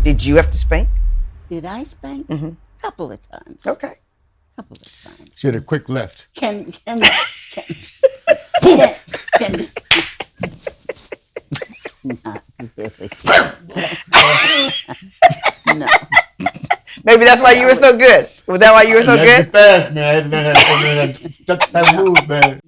Did you have to spank? Did I spank? Mm-hmm. Couple of times. Okay. Couple of times. She had a quick left. Can not really. No. Maybe that's why you were so good. Was that why you were so good? Fast, man. That move, man.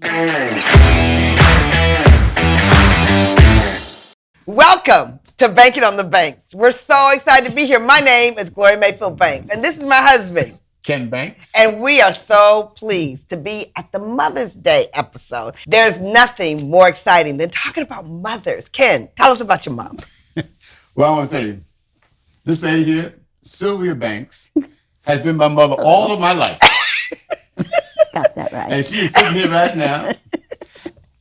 Welcome to Banking on the Banks. We're so excited to be here. My name is Gloria Mayfield Banks, and this is my husband, Ken Banks. and we are so pleased to be at the Mother's Day episode. There's nothing more exciting than talking about mothers. Ken, tell us about your mom. Well, I want to tell you, this lady here, Sylvia Banks, has been my mother all of my life. Got that right. And she's sitting here right now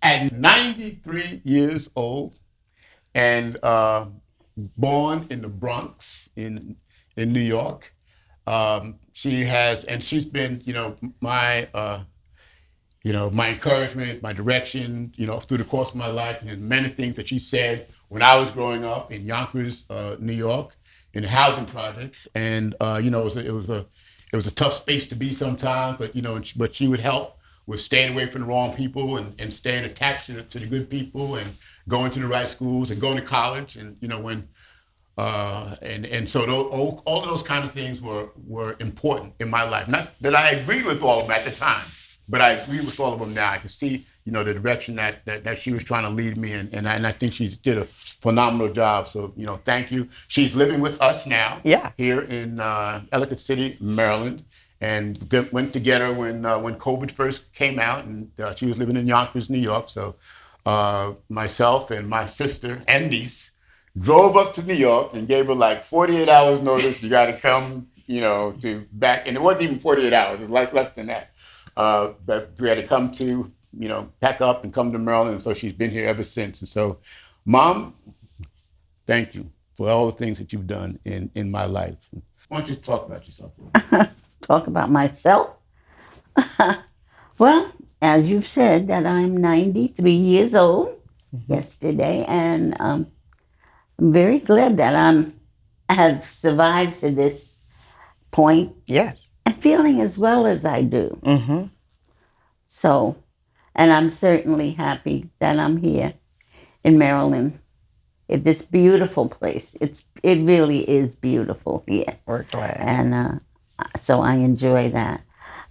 at 93 years old and born in the Bronx in New York. She's been, my encouragement, my direction, through the course of my life, and many things that she said when I was growing up in Yonkers, New York, in the housing projects. And it was a tough space to be sometimes, but she would help with staying away from the wrong people and staying attached to the good people and going to the right schools and going to college. And so all of those kind of things were important in my life. Not that I agreed with all of them at the time, but I agree with all of them now. I can see, the direction that she was trying to lead me in, and I think she did a phenomenal job. So, thank you. She's living with us now, here in Ellicott City, Maryland, and went to get her when COVID first came out, and she was living in Yonkers, New York. So, myself and my sister and niece drove up to New York and gave her like 48 hours notice. You got to come, to back, and it wasn't even 48 hours. It was like less than that. But we had to come to, pack up and come to Maryland. And so she's been here ever since. And so, Mom, thank you for all the things that you've done in my life. Why don't you talk about yourself? Talk about myself? Well, as you've said, that I'm 93 years old yesterday, and I'm very glad that I have survived to this point. Yes. And feeling as well as I do. Mm-hmm. So, and I'm certainly happy that I'm here in Maryland. It's this beautiful place. It really is beautiful here. We're glad. And so I enjoy that.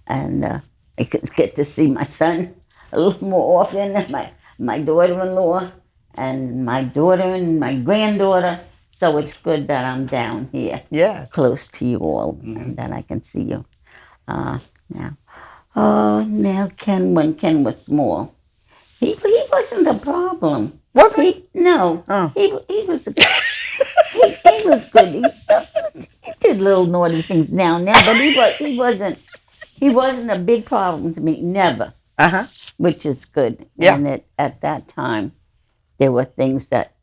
And I get to see my son a little more often, my daughter-in-law, and my daughter and my granddaughter. So it's good that I'm down here, close to you all, and that I can see you now. Oh, now when Ken was small, he wasn't a problem. Was he? No, he was good. he was good. He did little naughty things now and then, but he wasn't a big problem to me. Never. Which is good. Yeah. And at that time, there were things that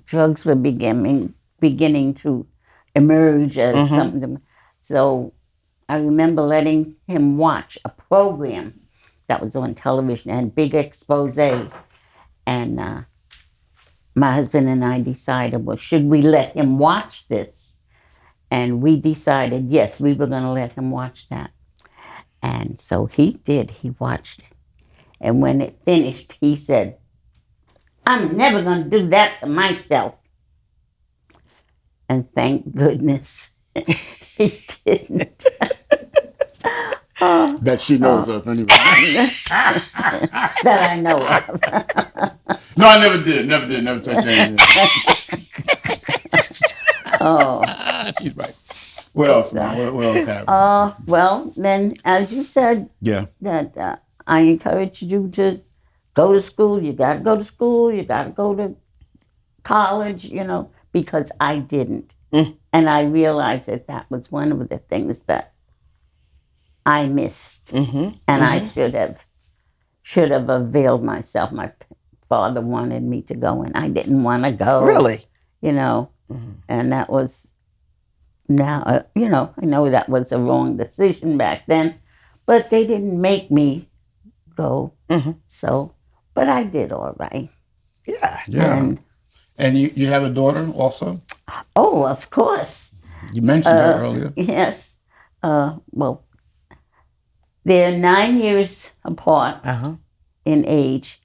drugs were beginning to emerge as something. So I remember letting him watch a program that was on television and big expose. And my husband and I decided, well, should we let him watch this? And we decided, yes, we were going to let him watch that. And so he did. He watched it. And when it finished, he said, I'm never going to do that to myself. And thank goodness he didn't. That she knows of, anyway. That I know of. No, I never did. Never touched anything. She's right. What else, Mom? What else happened? Well, then, as you said, that I encourage you to go to school. You got to go to school. You got to go to college, because I didn't. And I realized that was one of the things that I missed. And I should have availed myself. My father wanted me to go, and I didn't want to go. Really? And that was, now, I know that was a wrong decision back then, but they didn't make me go. So, but I did all right. Yeah. Yeah. And you have a daughter also? Oh, of course. You mentioned her earlier. Yes. Well, they're 9 years apart in age,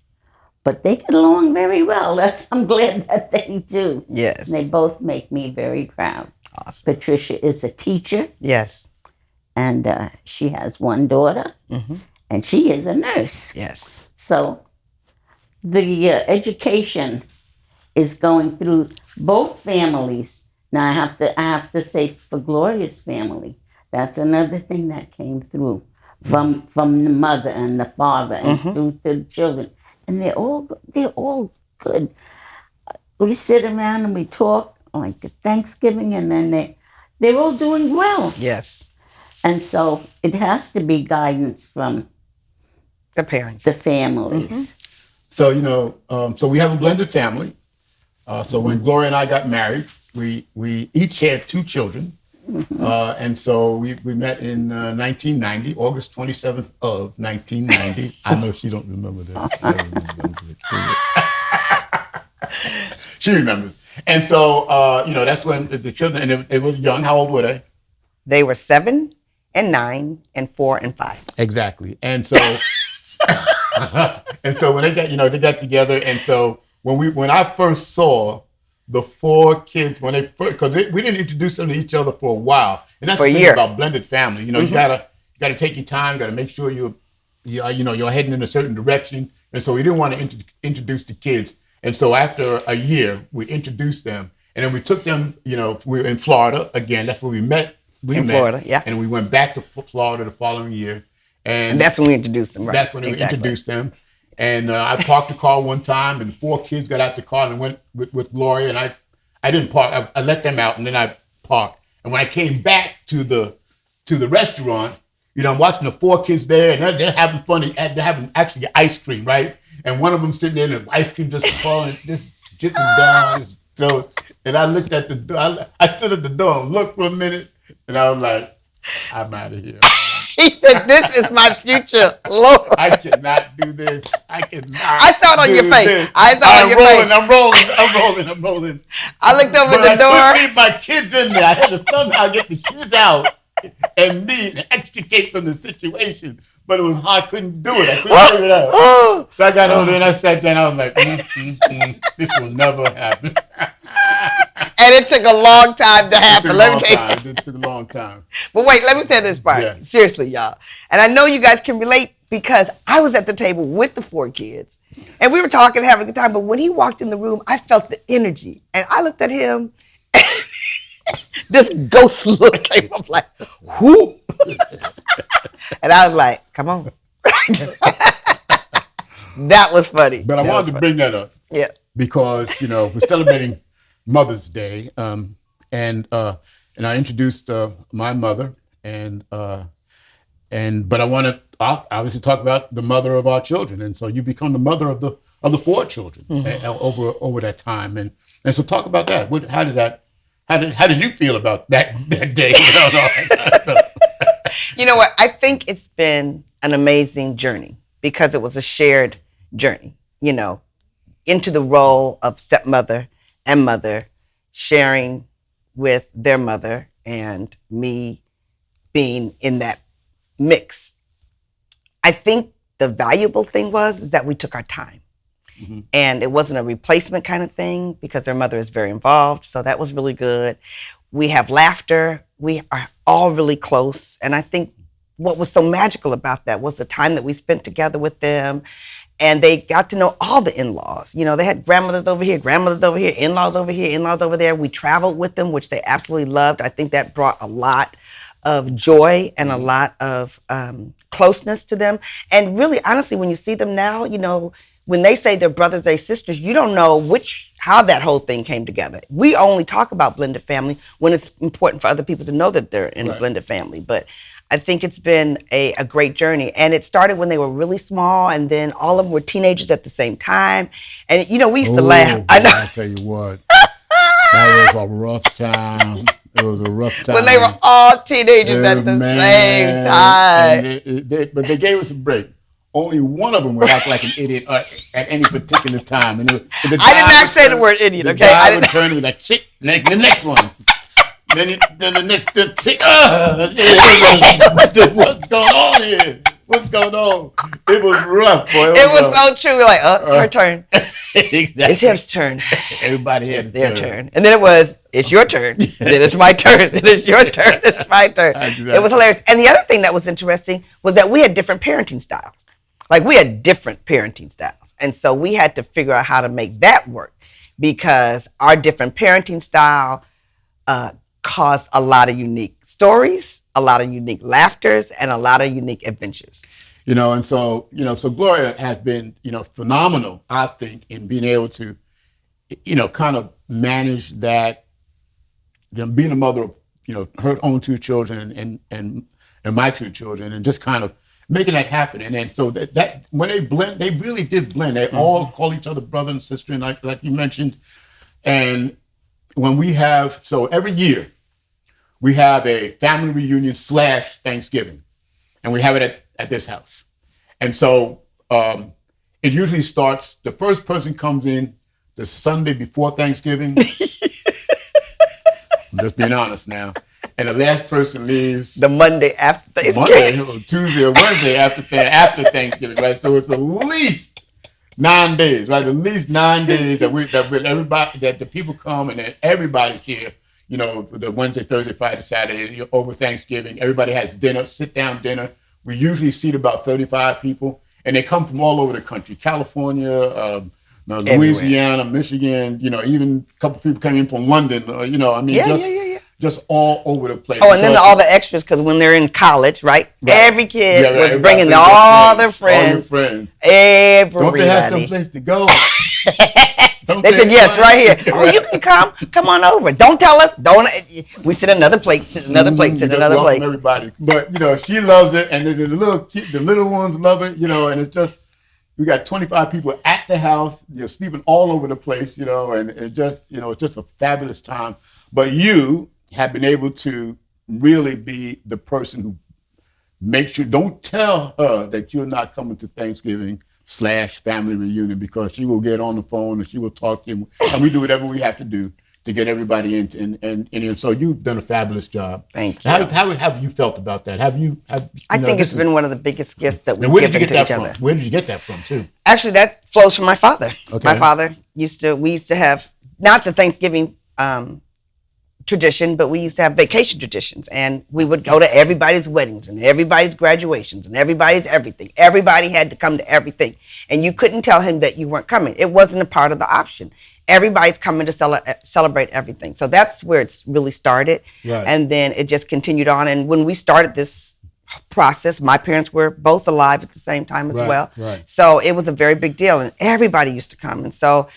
but they get along very well. I'm glad that they do. Yes. And they both make me very proud. Awesome. Patricia is a teacher. Yes. And she has one daughter, and she is a nurse. Yes. So the education is going through both families. Now I have to say for Gloria's family, that's another thing that came through from the mother and the father and through to the children, and they're all good. We sit around and we talk like Thanksgiving, and then they're all doing well. Yes. And so it has to be guidance from the parents, the families. So so we have a blended family. So when Gloria and I got married, we each had 2 children, and so we met in 1990, August 27th of 1990. I know she don't remember that. She remembers. And so that's when the children, and it was young. How old were they? They were 7 and 9 and 4 and 5. Exactly. And so and so when they got together, and so when I first saw the 4 kids, because we didn't introduce them to each other for a while, and that's the thing about blended family. You gotta take your time. You gotta make sure you're heading in a certain direction, and so we didn't want to introduce the kids. And so after a year, we introduced them, and then we took them. We were in Florida again. That's where we met. Florida, yeah. And we went back to Florida the following year, and that's when we introduced them. Right. That's when we introduced them. And I parked the car one time, and 4 kids got out the car and went with Gloria, and I didn't park. I let them out, and then I parked. And when I came back to the restaurant, I'm watching the 4 kids there, and they're having fun. They're having actually ice cream, right? And one of them sitting there, and the ice cream just falling, just dripping down his throat. And I looked at the door. I stood at the door and looked for a minute, and I was like, I'm out of here. He said, "This is my future, Lord. I cannot do this. I cannot." I saw it on your face. This. I saw it on your face. I'm rolling. I looked over but the door. I couldn't leave my kids in there. I had to somehow get the kids out and extricate from the situation. But it was hard. I couldn't do it. I couldn't figure it out. So I got over there and I sat down. I was like, this will never happen. And it took a long time to happen. Let me tell you. It took a long time. But wait, let me tell this part. Yeah. Seriously, y'all. And I know you guys can relate because I was at the table with the 4 kids. And we were talking, having a good time. But when he walked in the room, I felt the energy. And I looked at him. And this ghost look came up like, whoo. And I was like, come on. That was funny. But I wanted to bring that up. Yeah. Because, we're celebrating Mother's Day, and I introduced my mother, but I want to obviously talk about the mother of our children, and so you become the mother of the 4 children over that time, and so talk about that. How did you feel about that day? You know what? I think it's been an amazing journey because it was a shared journey. Into the role of stepmother and mother, sharing with their mother and me being in that mix. I think the valuable thing is that we took our time. And it wasn't a replacement kind of thing because their mother is very involved. So that was really good. We have laughter. We are all really close. And I think what was so magical about that was the time that we spent together with them. And they got to know all the in-laws. They had grandmothers over here, in-laws over here, in-laws over there. We traveled with them, which they absolutely loved. I think that brought a lot of joy and a lot of closeness to them. And really, honestly, when you see them now, when they say they're brothers, they're sisters, you don't know how that whole thing came together. We only talk about blended family when it's important for other people to know that they're in a blended family. But I think it's been a great journey. And it started when they were really small, and then all of them were teenagers at the same time. And, we used to laugh. I know. I'll tell you what, that was a rough time. It was a rough time. When they were all teenagers at the same time. But they gave us a break. only one of them would act like an idiot at any particular time. And I did not say the word idiot, okay? I would turn and be like, "Chick, the next one." Then the next chick, what's going on here? What's going on? It was rough, boy. It was so true. We're like, it's her turn. Exactly. It's his turn. Everybody had their turn. And then it was, it's your turn. Then it's my turn. Then it's your turn. It's my turn. Exactly. It was hilarious. And the other thing that was interesting was that we had different parenting styles. Like we had different parenting styles. And so we had to figure out how to make that work because our different parenting style caused a lot of unique stories, a lot of unique laughters, and a lot of unique adventures. And so Gloria has been, phenomenal, I think, in being able to, kind of manage that, being a mother of, her own two children and my two children, and just kind of making that happen. And then so that when they blend, they really did blend. They all call each other brother and sister, and like you mentioned. And when we have, so every year, we have a family reunion / Thanksgiving, and we have it at this house. And so it usually starts, the first person comes in the Sunday before Thanksgiving. I'm just being honest now. And the last person leaves the Monday after Thanksgiving. Monday, Tuesday or Wednesday after Thanksgiving, right? So it's at least 9 days, right? At least 9 days that the people come and then everybody's here. The Wednesday, Thursday, Friday, Saturday, over Thanksgiving. Everybody has dinner, sit-down dinner. We usually seat about 35 people, and they come from all over the country: California, Louisiana, Michigan. Even a couple people coming in from London. Just all over the place. Oh, and then all the extras, because when they're in college, right? Every kid was bringing all their friends. All your friends. Everybody. Don't they have some place to go? They said, yes, right here. Oh, you can come on over. Don't tell us. We sit another plate, sit another plate. Everybody. But, she loves it. And then the little ones love it, and it's just, we got 25 people at the house, sleeping all over the place, and it's just a fabulous time. But you have been able to really be the person who makes you, don't tell her that you're not coming to Thanksgiving / family reunion, because she will get on the phone and she will talk to you, and we do whatever we have to do to get everybody in. And so you've done a fabulous job. Thank you. How have you felt about that? I think it's been one of the biggest gifts that we've given to each other. Where did you get that from, too? Actually, that flows from my father. Okay. My father we used to have, not the Thanksgiving tradition, but we used to have vacation traditions, and we would go to everybody's weddings and everybody's graduations and everybody's everything. Everybody had to come to everything, and you couldn't tell him that you weren't coming. It wasn't a part of the option. Everybody's coming to celebrate everything. So that's where it's really started. Right. And then it just continued on. And when we started this process, my parents were both alive at the same time as well. Right. So it was a very big deal, and everybody used to come. And so,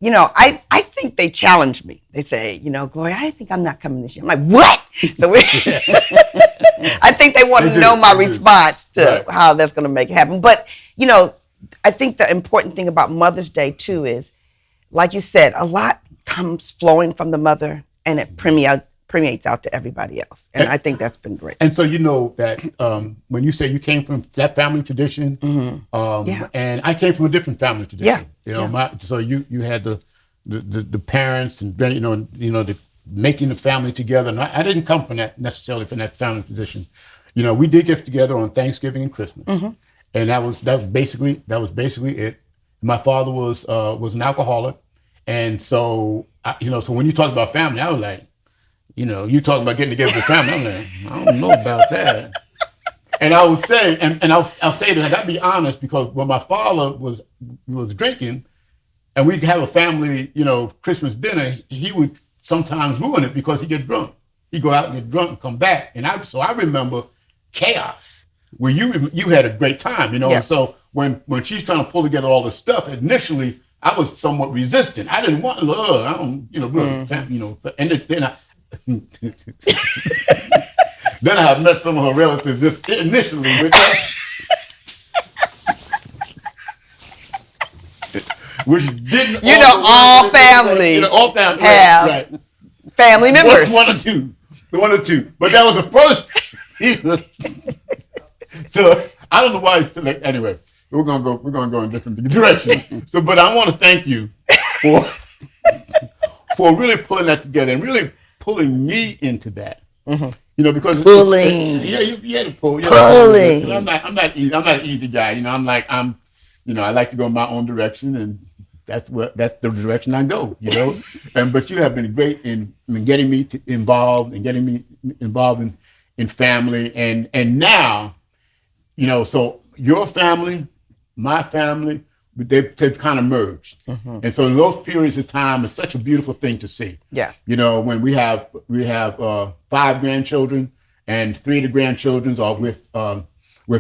I think they challenged me. They say, Gloria, I think I'm not coming this year. I'm like, what? So I think they want to know my response to how that's going to make it happen. But, I think the important thing about Mother's Day, too, is, like you said, a lot comes flowing from the mother, and it permeates out to everybody else. And I think that's been great. And so that when you say you came from that family tradition, and I came from a different family tradition. So you had the parents and the making the family together. And I didn't come from that necessarily from that family tradition. We did get together on Thanksgiving and Christmas, and that was basically it. My father was an alcoholic, and so so when you talk about family, I was like, you talking about getting together with family. I'm like, I don't know about that. And I would say, and I'll say that I gotta be honest, because when my father was drinking, and we'd have a family, Christmas dinner, he would sometimes ruin it because he'd get drunk. He'd go out and get drunk and come back. And I remember chaos where you had a great time, Yeah. And so when she's trying to pull together all this stuff, initially I was somewhat resistant. I didn't want, I don't, and then I. Then I have met some of her relatives just initially, which didn't. All families have right. family members. One or two. But that was the first. So I don't know why. Anyway, we're gonna go in different directions. So, but I want to thank you for for really pulling that together and really pulling me into that. You know, because Pulling. you had to pull. Pulling. And I'm not an easy guy. You know, I like to go in my own direction, and that's the direction I go. You know, but you have been great in getting me involved and getting me involved in family, and now, you know, so your family, my family, they've kind of merged. And so in those periods of time, it's such a beautiful thing to see. Yeah. You know, when we have 5 grandchildren, and 3 of the grandchildren are with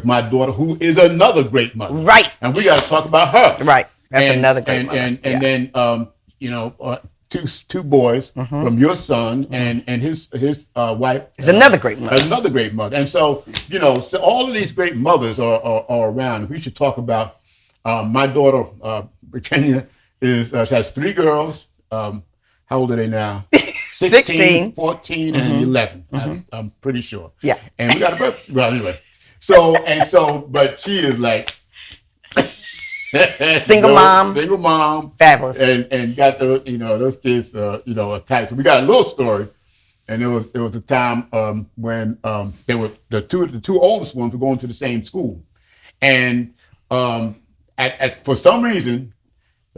my daughter, who is another great mother. Right. And we got to talk about her. Right. That's another great mother. And then, you know, two boys from your son and his wife. It's another great mother. Another great mother. And so, you know, so all of these great mothers are around. We should talk about my daughter, Virginia, she has 3 girls. How old are they now? 16, 14, and 11. I'm pretty sure. Yeah. And we got a birth. Well, anyway. But she is like Single mom, fabulous, and got those kids, attached. So we got a little story, and it was a time when they were the two oldest ones were going to the same school, and for some reason,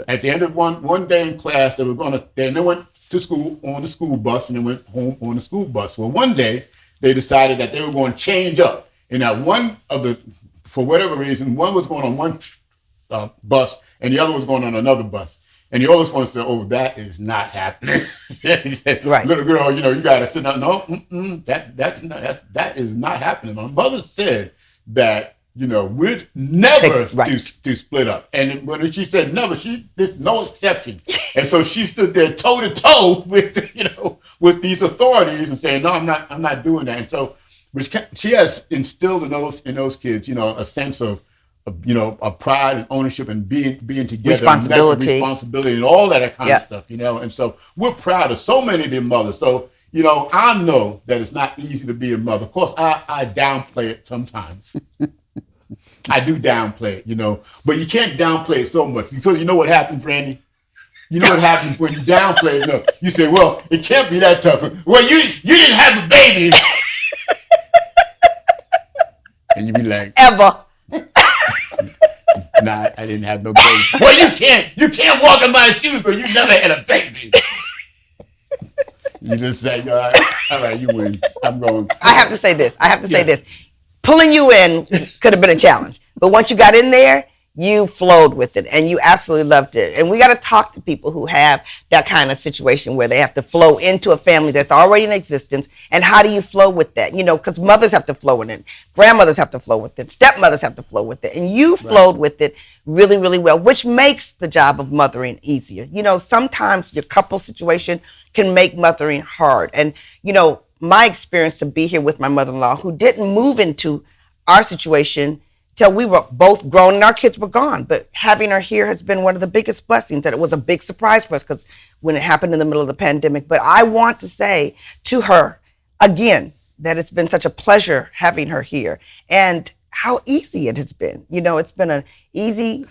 at the end of one day in class, they went to school on the school bus, and they went home on the school bus. Well, one day they decided that they were going to change up, and that for whatever reason, one was going on one bus, and the other was going on another bus. And the oldest one said, "Oh, that is not happening." He said, right, little girl, you got to sit down. No, that is not happening. My mother said that we'd never to split up. And when she said never, there's no exception. And so she stood there toe to toe with these authorities and saying, "No, I'm not doing that." And so she has instilled in those kids, a sense of pride and ownership and being together, responsibility and all that kind of stuff, And so we're proud of so many of them mothers. So I know that it's not easy to be a mother. Of course, I downplay it sometimes. I do downplay it, but you can't downplay it so much, because you know what happens, Randy? You know what happens when you downplay it? You say, "Well, it can't be that tough." Well, you didn't have a baby. And you be like, ever. Nah, I didn't have no baby. Well, you can't walk in my shoes, but you never had a baby. You just say, all right, you win. I'm going. I have to say this. Pulling you in could have been a challenge, but once you got in there, you flowed with it, and you absolutely loved it. And we got to talk to people who have that kind of situation where they have to flow into a family that's already in existence. And how do you flow with that? Because mothers have to flow with it, grandmothers have to flow with it, stepmothers have to flow with it, and you flowed with it really, really well, which makes the job of mothering easier. Sometimes your couple situation can make mothering hard. And my experience to be here with my mother-in-law, who didn't move into our situation till we were both grown and our kids were gone. But having her here has been one of the biggest blessings, and it was a big surprise for us because when it happened in the middle of the pandemic. But I want to say to her again that it's been such a pleasure having her here, and how easy it has been. It's been an easy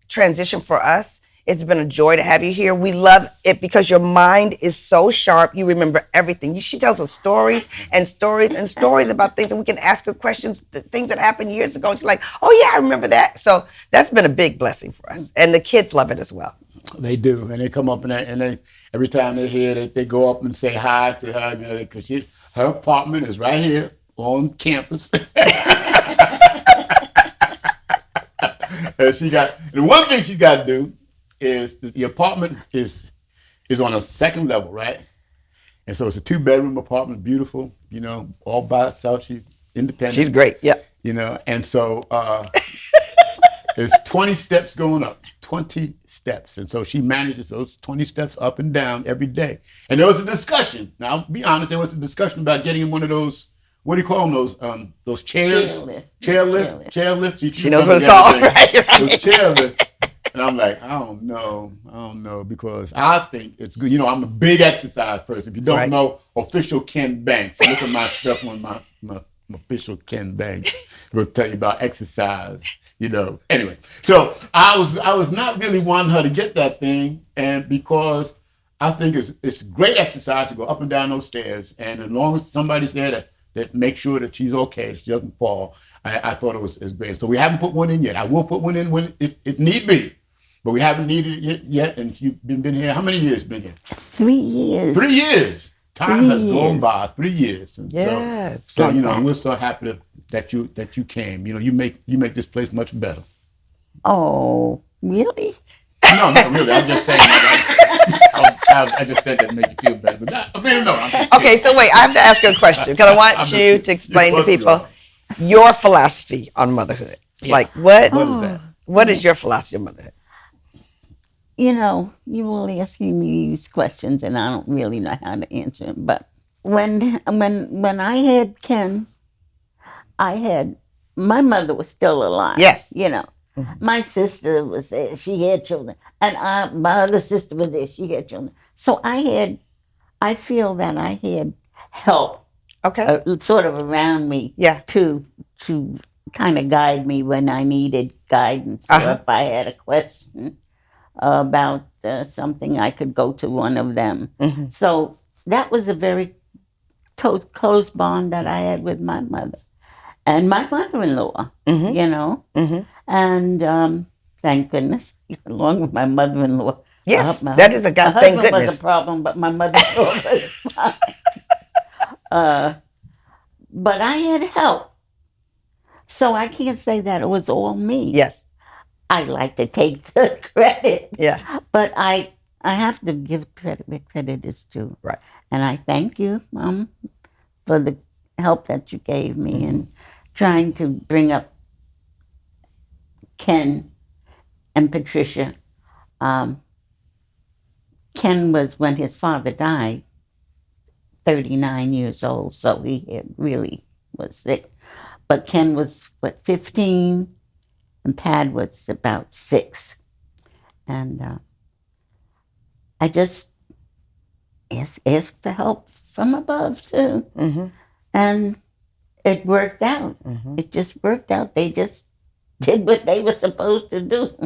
transition for us. It's been a joy to have you here. We love it because your mind is so sharp. You remember everything. She tells us stories and stories and stories about things, and we can ask her questions, things that happened years ago. And she's like, "Oh yeah, I remember that." So that's been a big blessing for us, and the kids love it as well. They do, and they come up and they every time they're here, they go up and say hi to her, because her apartment is right here on campus. And the one thing she's got to do is the apartment is on a second level, right? And so it's a 2-bedroom apartment, beautiful, all by herself. She's independent. She's great, yeah. And so there's 20 steps going up, 20 steps. And so she manages those 20 steps up and down every day. And there was a discussion. Now, I'll be honest, there was a discussion about getting in one of those, what do you call them, those chairs? Chair lift. She knows what it's called, right? Those chair lifts. And I'm like, I don't know, because I think it's good. I'm a big exercise person. If you don't know, official Ken Banks, look at my stuff on my official Ken Banks. We'll tell you about exercise, you know. Anyway, so I was not really wanting her to get that thing, and because I think it's great exercise to go up and down those stairs, and as long as somebody's there that makes sure that she's okay, she doesn't fall, I thought it was great. So we haven't put one in yet. I will put one in when if need be. But we haven't needed it yet, and you've been here. How many years been here? 3 years. 3 years. Time 3 has gone years. by. 3 years. And Yes. So you know, we're so happy that you came. You know, you make this place much better. Oh, really? No, not really. I'm just saying that. I just said that to make you feel better. But not, I mean, no. Okay, so wait, I have to ask you a question because I want you to explain to people your philosophy on motherhood. Yeah. Like what? What is that? What is your philosophy on motherhood? You know, you will asking me these questions, and I don't really know how to answer them. But when I had Ken, my mother was still alive. Yes. You know, my sister was there; she had children, and my other sister was there; she had children. So I feel that I had help, Okay. sort of around me, Yeah. to kind of guide me when I needed guidance, or if I had a question about something, I could go to one of them. So that was a very close bond that I had with my mother and my mother-in-law, you know. And thank goodness, along with my mother-in-law. Yes, my that is a God. Thank husband was goodness. a problem, but my mother-in-law was fine. But I had help. So I can't say that it was all me. Yes. I like to take the credit. Yeah. But I have to give credit where credit is due. Right. And I thank you, Mom, for the help that you gave me in trying to bring up Ken and Patricia. Ken was, when his father died, 39 years old, so he really was sick. But Ken was, 15? And Pad was about 6. And I just asked for help from above, too. And it worked out. It just worked out. They just did what they were supposed to do.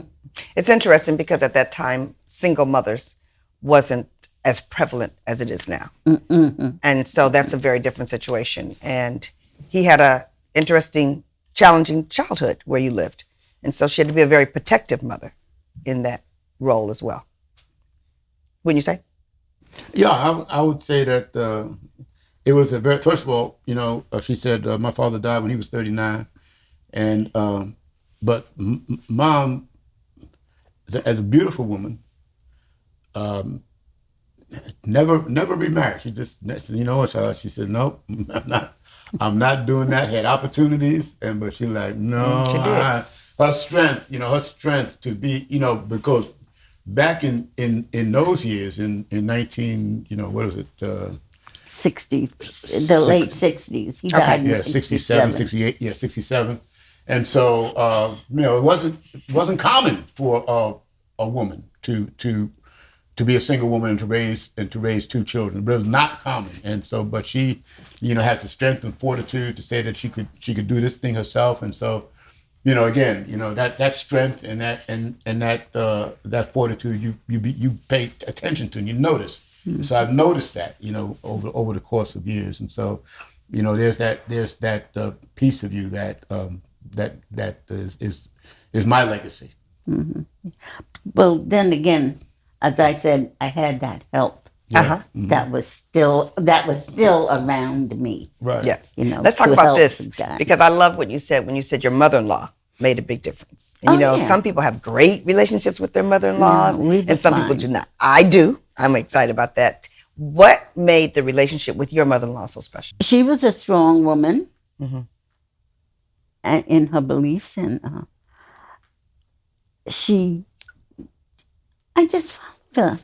It's interesting because at that time, single mothers wasn't as prevalent as it is now. And so that's a very different situation. And he had a interesting, challenging childhood where you lived. And so she had to be a very protective mother in that role as well. Wouldn't you say? Yeah, I would say that it was a very, first of all, you know, she said my father died when he was 39. And, but Mom, as a beautiful woman, never remarried. She just, you know, she said, nope, I'm not doing that. Had opportunities, but she like, no, her strength, her strength to be, because back in those years, in 19, what is it? 60, the late 60s. He died in 67, 68, 67. And so, it wasn't common for a woman to be a single woman and to raise 2 children. It was not common. And so, but she, has the strength and fortitude to say that she could do this thing herself. And so, again, that strength and that fortitude you pay attention to and you notice. So I've noticed that, over the course of years. And so, there's that piece of you that is my legacy. Mm-hmm. Well, then again, as I said, I had that help. Mm-hmm. That was still around me. Right. Yes. Let's talk about this guide. because I love what you said when you said your mother-in-law made a big difference. And, some people have great relationships with their mother-in-laws and some people do not. I do. I'm excited about that. What made the relationship with your mother-in-law so special? She was a strong woman in her beliefs, and I just found her.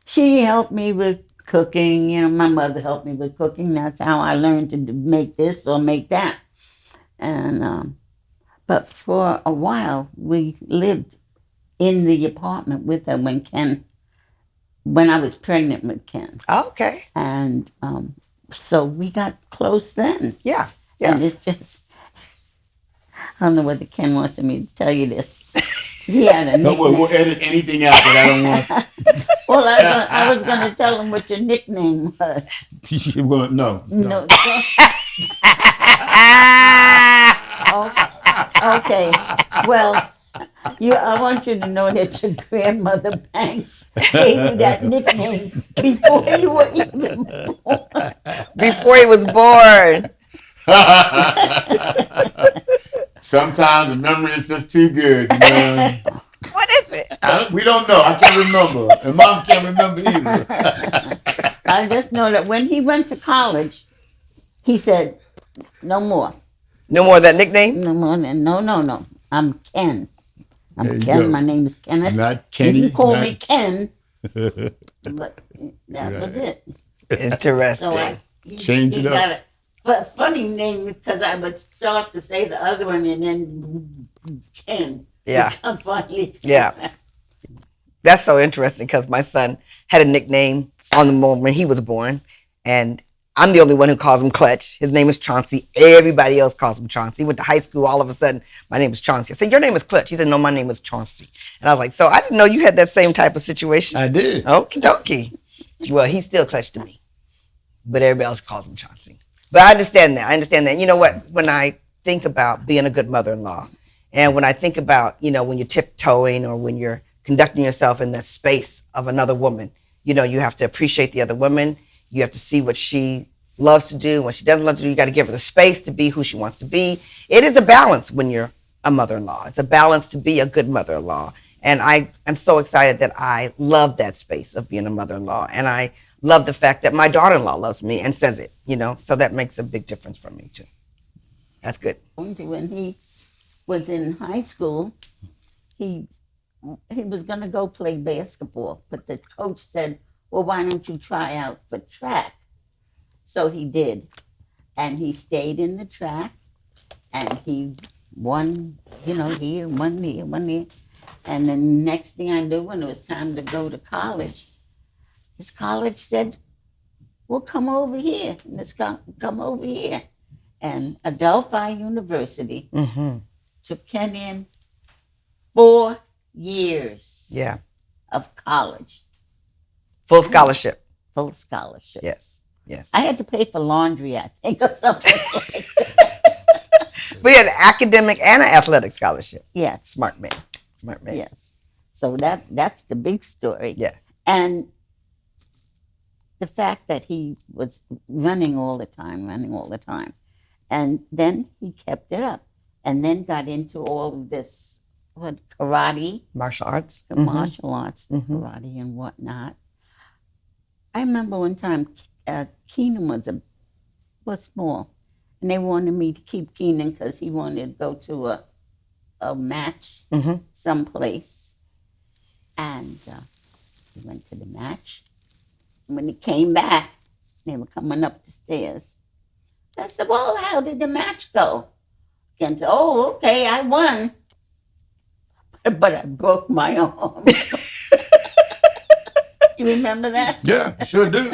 She helped me with cooking. My mother helped me with cooking. That's how I learned to make this or make that. And but for a while, we lived in the apartment with her when I was pregnant with Ken. Okay. And so we got close then. Yeah. Yeah. And it's just, I don't know whether Ken wanted me to tell you this. He had a No, nickname. we'll edit anything out that I don't want. Well, I was going to tell him what your nickname was. Well, no. No. Okay. Well, I want you to know that your grandmother Banks gave you that nickname before you were even born. Before he was born. Sometimes the memory is just too good, you know. What is it? We don't know. I can't remember. And Mom can't remember either. I just know that when he went to college, he said, no more. No more of that nickname? No more. No. I'm Ken. There I'm you Ken. go. My name is Kenneth. Not Kenny. You can call not- me Ken. But that was it. Interesting. So Change it up. got a funny name because I would start to say the other one and then Ken. Yeah. Finally. Yeah. That's so interesting because my son had a nickname on the moment he was born, and I'm the only one who calls him Clutch. His name is Chauncey. Everybody else calls him Chauncey. He went to high school. All of a sudden, my name is Chauncey. I said, your name is Clutch. He said, no, my name is Chauncey. And I was like, so I didn't know you had that same type of situation. I did. Okie dokie. Well, he's still Clutch to me, but everybody else calls him Chauncey. But I understand that. And you know what? When I think about being a good mother-in-law, and when I think about, when you're tiptoeing or when you're conducting yourself in that space of another woman, you have to appreciate the other woman. You have to see what she loves to do, what she doesn't love to do. You got to give her the space to be who she wants to be. It is a balance when you're a mother-in-law. It's a balance to be a good mother-in-law. And I am so excited that I love that space of being a mother-in-law. And I love the fact that my daughter-in-law loves me and says it, so that makes a big difference for me too. That's good. When he was in high school, he was going to go play basketball, but the coach said, well, why don't you try out for track? So he did. And he stayed in the track, and he won, here, one year. And the next thing I knew, when it was time to go to college, his college said, well, come over here. And let's come over here. And Adelphi University took Ken in 4 years of college. Full scholarship. Full scholarship. Yes. I had to pay for laundry, I think, or something like that. But he had an academic and an athletic scholarship. Yes. Smart man. Yes. So that's the big story. Yeah. And the fact that he was running all the time. And then he kept it up. And then got into all of this, karate. Martial arts. The martial arts, the karate and whatnot. I remember one time Keenan was small, and they wanted me to keep Keenan because he wanted to go to a match someplace. And he went to the match. And when he came back, they were coming up the stairs. I said, well, how did the match go? Ken said, oh, okay, I won. But I broke my arm. You remember that? Yeah, sure do.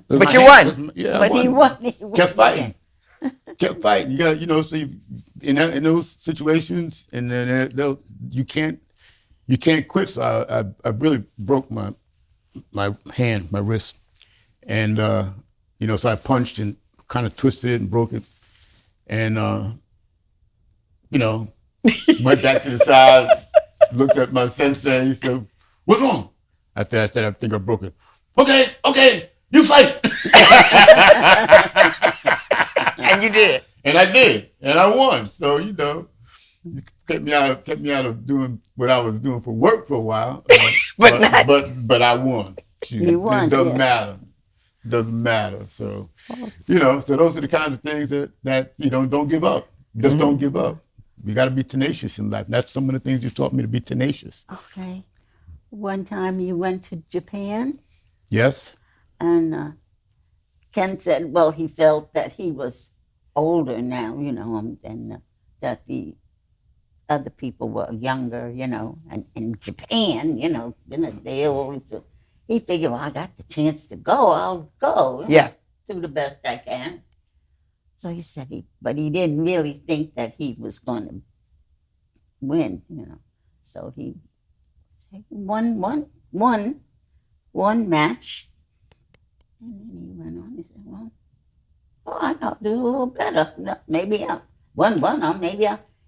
But you won. Yeah, But he won. Kept fighting. Kept fighting. You got, so in those situations, and then you can't quit. So I really broke my hand, my wrist, and so I punched and kind of twisted it and broke it, and went back to the side, looked at my sensei. He said, "What's wrong?" I said, "I think I broke it." Okay, you fight. And you did. And I did, and I won. So you kept me out of doing what I was doing for work for a while. But I won. You won. It doesn't matter. Doesn't matter. So so those are the kinds of things that don't give up. Just don't give up. You got to be tenacious in life. That's some of the things you taught me, to be tenacious. Okay. One time you went to Japan. Yes. And Ken said, well, he felt that he was older now, and that the other people were younger, and in Japan, they always, he figured, well, I got the chance to go, I'll go. Yeah. Do the best I can. So he said but he didn't really think that he was going to win, So he won one match, and then he went on. He said, "Well, I'll do a little better. No, maybe I won.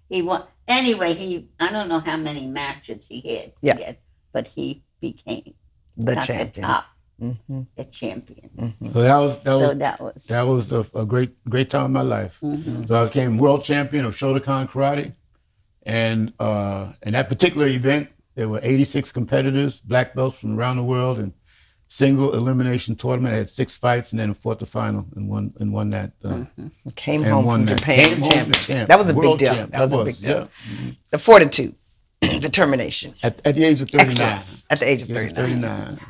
He won anyway. I don't know how many matches he had yet, but he became the champion. The champion. So that was a great time in my life. So I became world champion of Shotokan karate, and in that particular event, there were 86 competitors, black belts from around the world, and single elimination tournament. I had 6 fights and then fought the final and won that. Came home from Japan. Came home the champ. That was a World big deal. Champ. That was a big deal. Yeah. The fortitude, determination. At the age of 39. Excellence. At the age of 39.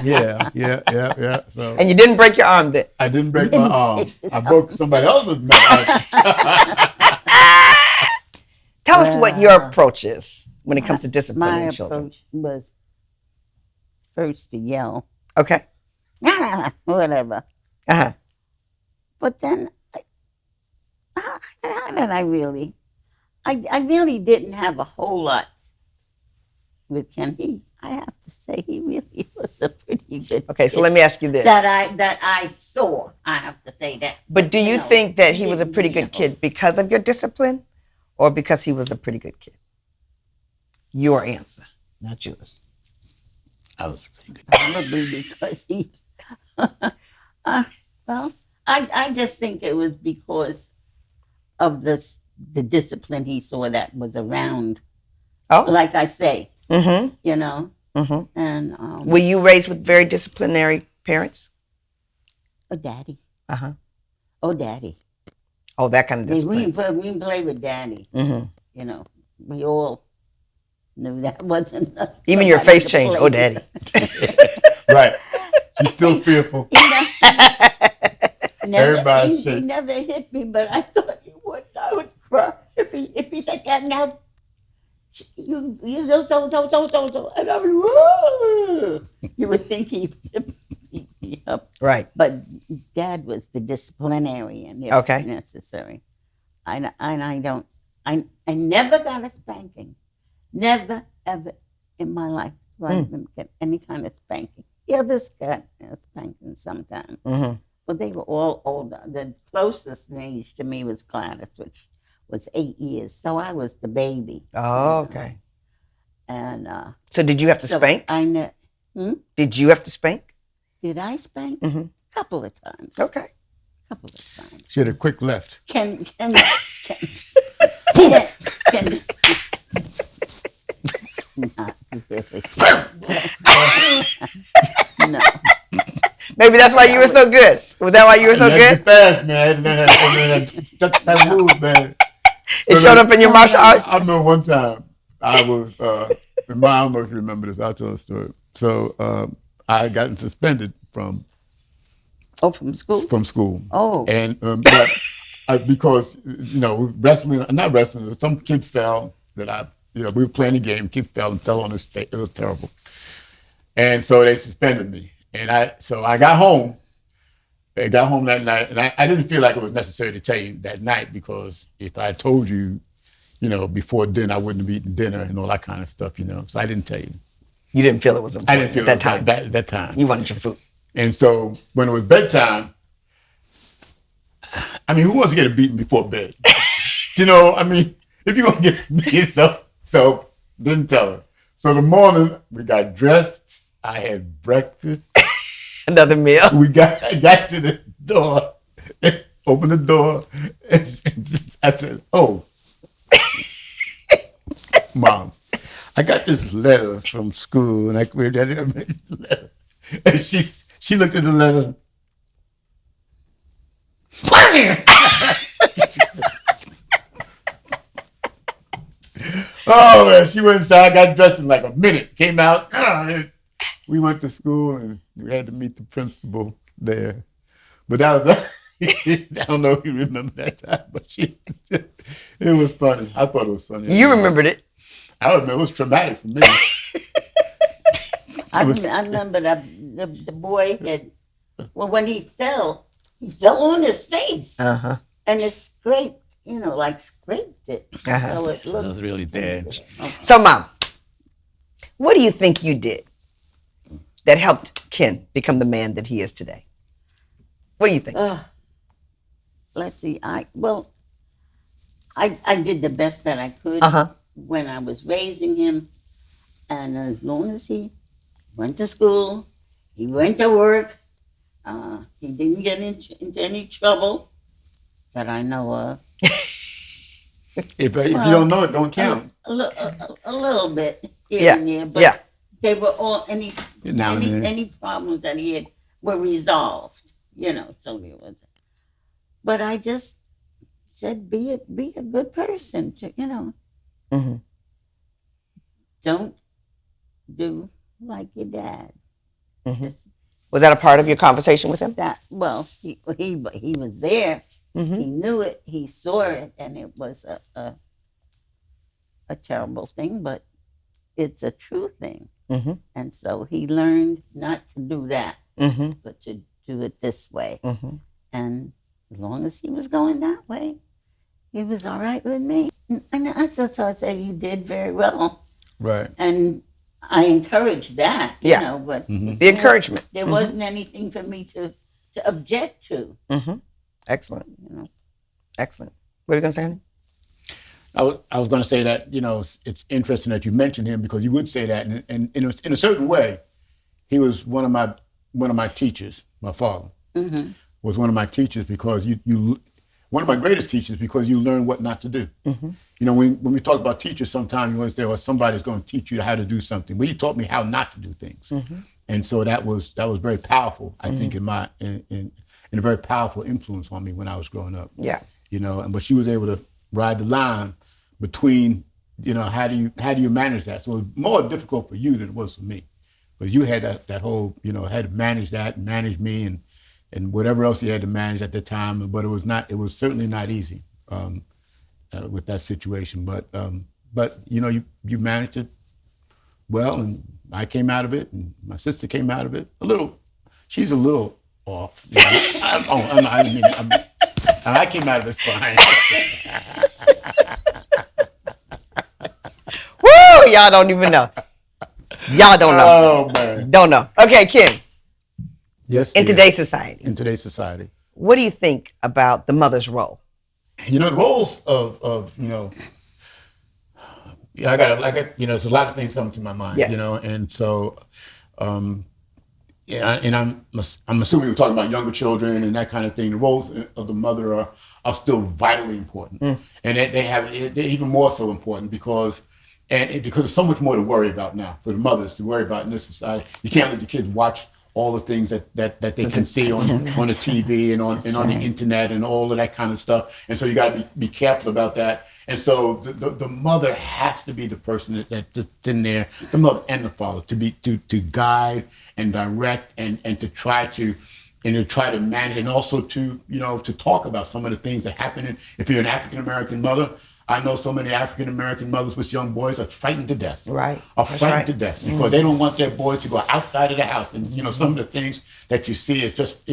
Yeah. So, and you didn't break your arm then? I didn't break my arm. I broke somebody else's arm. Tell us what your approach is when it comes to disciplining my children. approach was first to yell, Okay. whatever. Uh-huh. But then, how did I really? I really didn't have a whole lot with Ken. I have to say, he really was a pretty good. Okay, so let me ask you this. That I saw. I have to say that. But do you think that he was a pretty good kid because of your discipline, or because he was a pretty good kid? Your answer, not yours. I was pretty good. Probably because he. Well, I just think it was because of the discipline he saw that was around. Oh, Like I say, mm-hmm. And Were you raised with very disciplinary parents? oh, daddy, Uh-huh. oh, daddy. Oh, that kind of We discipline. didn't play with daddy. Mm-hmm. We all knew that wasn't. Even your somebody face to changed. play Oh, with. daddy. Right. She's still fearful. Everybody's He never hit me, but I thought he would. I would cry if he said that now. You so, and I would. Whoa! You would think he beat me up. Right. But Dad was the disciplinarian if Okay. necessary. I never got a spanking. Never, ever in my life do I even get any kind of spanking. The others got a spanking sometimes. Mm-hmm. But they were all older. The closest in age to me was Gladys, which was 8 years. So I was the baby. Oh, okay. And So did you have to spank? Did you have to spank? Did I spank? Mm-hmm. Couple of times. Okay. Couple of times. She had a quick left. Can not really. No. Maybe that's why you were so good. Was that why you were so good? Fast, man. That move, man. It showed up in your martial arts? I remember one time I was, I don't know if you remember this, I'll tell a story. So I had gotten suspended from school? From school. Oh. And because, not wrestling, some kid fell that we were playing a game, kid fell on his face. It was terrible. And so they suspended me. And I got home. I got home that night, and I didn't feel like it was necessary to tell you that night, because if I told you, before dinner, I wouldn't have eaten dinner and all that kind of stuff, So I didn't tell you. You didn't feel it was important I didn't feel at that time. That time. You wanted your food. And so when it was bedtime, who wants to get a beating before bed? If you're going to get beaten, so didn't tell her. So the morning, we got dressed. I had breakfast. Another meal. I got to the door, opened the door, and I said, "Oh, Mom, I got this letter from school, and I read that letter." And she looked at the letter. Oh man, she went inside, got dressed in like a minute, came out. We went to school and we had to meet the principal there. But that was, I don't know if you remember that time, but it was funny. I thought it was funny. You remembered it. I remember it was traumatic for me. I remember that the boy when he fell, he fell on his face. Uh-huh. And it scraped, like scraped it. Uh-huh. So it looked. That was really dead. Okay. So, Mom, what do you think you did that helped Ken become the man that he is today? What do you think? Let's see. I did the best that I could when I was raising him, and as long as he went to school, he went to work, he didn't get into any trouble that I know of. If you don't know it, don't count. A little bit here Yeah. and there, but Yeah. they were all any Now and then. any problems that he had were resolved. So it was. But I just said, be a good person. Mhm. Don't do like your dad. Just Was that a part of your conversation with him? that. Well, he was there. Mm-hmm. He knew it. He saw it, and it was a terrible thing, but it's a true thing. Mm-hmm. And so he learned not to do that, Mm-hmm. but to do it this way. Mm-hmm. And as long as he was going that way, he was all right with me. And that's what I say, you did very well. Right. And I encouraged that, Yeah. but The encouragement. there wasn't anything for me to object to. Mm-hmm. Excellent. You know. Excellent. What are you going to say, honey? I was going to say that, it's interesting that you mentioned him because you would say that, and in a certain way, he was one of my teachers. My father was one of my teachers because you one of my greatest teachers because you learn what not to do. When we talk about teachers, sometimes you want to say, well, somebody's going to teach you how to do something. Well, he taught me how not to do things, and so that was very powerful. I think in a very powerful influence on me when I was growing up. Yeah. But she was able to ride the line between, how do you manage that? So it was more difficult for you than it was for me. But you had that whole, had to manage that and manage me and whatever else you had to manage at the time. But it was certainly not easy with that situation. But you managed it well, and I came out of it, and my sister came out of it she's a little off. And I came out of it fine. Woo! Y'all don't even know. Y'all don't know. Oh, man. Don't know. Okay, Ken. Yes. In today's society, In today's society. what do you think about the mother's role? The roles of there's a lot of things coming to my mind, Yeah. and so, and I'm assuming we're talking about younger children and that kind of thing. The roles of the mother are still vitally important, and they're even more so important because there's so much more to worry about now for the mothers to worry about in this society. You can't let your kids watch all the things that they can see on the TV and on the internet and all of that kind of stuff. And so you got to be careful about that. And so the mother has to be the person that's in there, the mother and the father, to guide and direct and to try to manage, and also to talk about some of the things that happen. If you're an African American mother, I know so many African American mothers with young boys are frightened to death. Right. Are That's frightened right. to death because they don't want their boys to go outside of the house. And some of the things that you see is just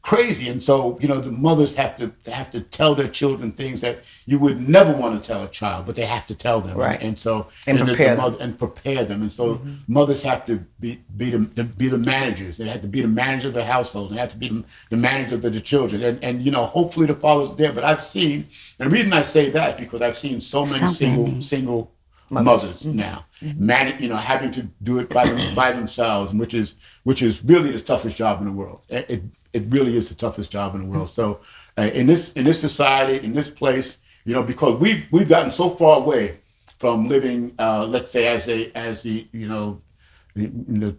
crazy. And so the mothers have to tell their children things that you would never want to tell a child, but they have to tell them. Right. And so And prepare them. and prepare them. And so mothers have to be the managers. They have to be the manager of the household. They have to be the manager of the children. And hopefully the father's there. But I've seen, and the reason I say that because I've seen so many single mothers now, having to do it by themselves, which is really the toughest job in the world. It really is the toughest job in the world. So in this society, in this place, because we've gotten so far away from living, let's say as the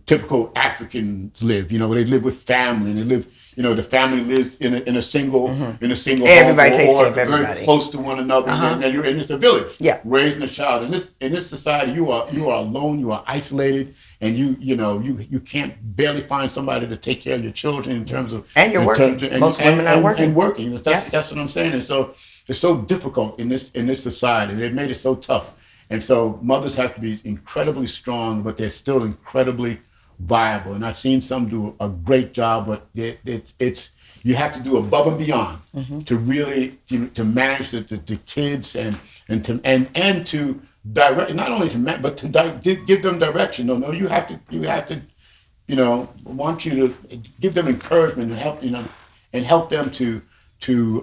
typical Africans live. They live with family, and they live. The family lives in a single Everybody home, takes care or of everybody. very close to one another, and it's a village. Yeah. Raising a child in this society, you are alone, you are isolated, and you can't barely find somebody to take care of your children in terms of And you're working. Most women are working. And working. That's what I'm saying. And so it's so difficult in this society. They've made it so tough. And so mothers have to be incredibly strong, but they're still incredibly viable. And I've seen some do a great job, but it's you have to do above and beyond to really to manage the kids and to direct, not only to but to give them direction. No, you have to want you to give them encouragement and help them to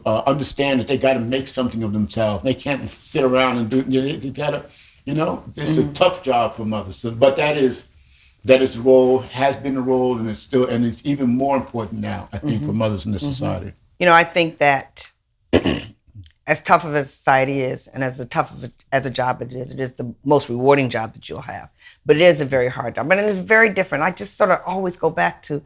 understand that they got to make something of themselves. They can't sit around and do. They got to, it's a tough job for mothers. So, but that is the role, has been the role, and it's even more important now, I think, for mothers in this society. I think that as tough of a society is, and as tough as a job it is the most rewarding job that you'll have. But it is a very hard job, and it is very different. I just sort of always go back to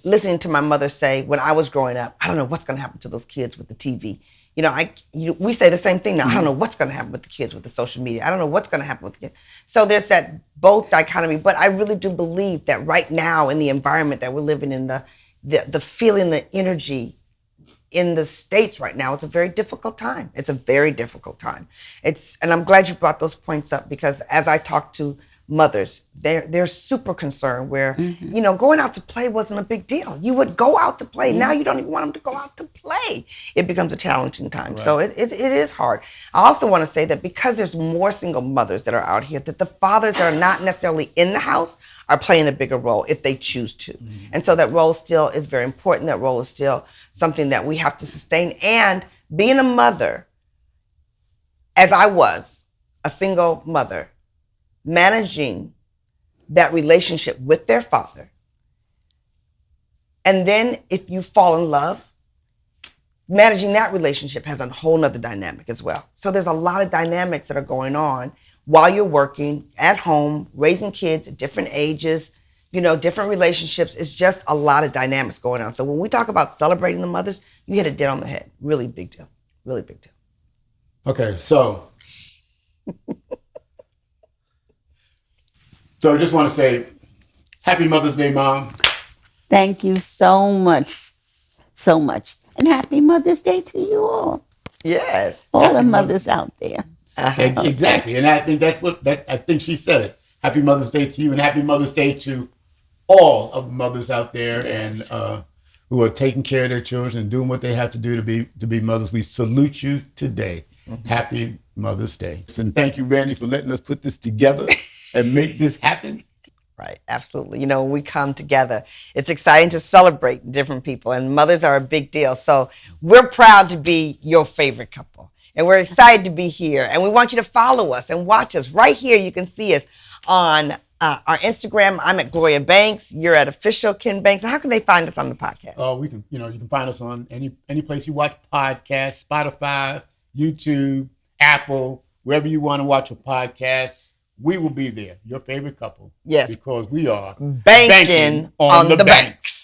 listening to my mother say when I was growing up, I don't know what's going to happen to those kids with the TV. We say the same thing now. I don't know what's going to happen with the kids with the social media. I don't know what's going to happen with the kids. So there's that both dichotomy. But I really do believe that right now in the environment that we're living in, the feeling, the energy in the States right now, it's a very difficult time. It's a very difficult time. And I'm glad you brought those points up, because as I talk to mothers, they're super concerned where, going out to play wasn't a big deal. You would go out to play. Now you don't even want them to go out to play. It becomes a challenging time. Right. So it is hard. I also want to say that because there's more single mothers that are out here, that the fathers that are not necessarily in the house are playing a bigger role if they choose to. And so that role still is very important. That role is still something that we have to sustain. And being a mother, as I was, a single mother, managing that relationship with their father. And then if you fall in love, managing that relationship has a whole nother dynamic as well. So there's a lot of dynamics that are going on while you're working at home, raising kids at different ages, different relationships. It's just a lot of dynamics going on. So when we talk about celebrating the mothers, you hit it dead on the head. Really big deal. Really big deal. Okay, so I just want to say, Happy Mother's Day, Mom. Thank you so much. So much. And Happy Mother's Day to you all. Yes. All the mothers out there. Exactly. And I think I think she said it. Happy Mother's Day to you, and Happy Mother's Day to all of the mothers out there. Yes. And who are taking care of their children and doing what they have to do to be mothers. We salute you today. Happy Mother's Day. And thank you, Randy, for letting us put this together and make this happen. Right, absolutely. When we come together, it's exciting to celebrate different people, and mothers are a big deal. So we're proud to be your favorite couple, and we're excited to be here. And we want you to follow us and watch us. Right here, you can see us on our Instagram. I'm at Gloria Banks. You're at Official Ken Banks. And how can they find us on the podcast? We can, you can find us on any place you watch podcasts, Spotify, YouTube, Apple, wherever you want to watch a podcast. We will be there, your favorite couple. Yes. Because we are banking on the banks.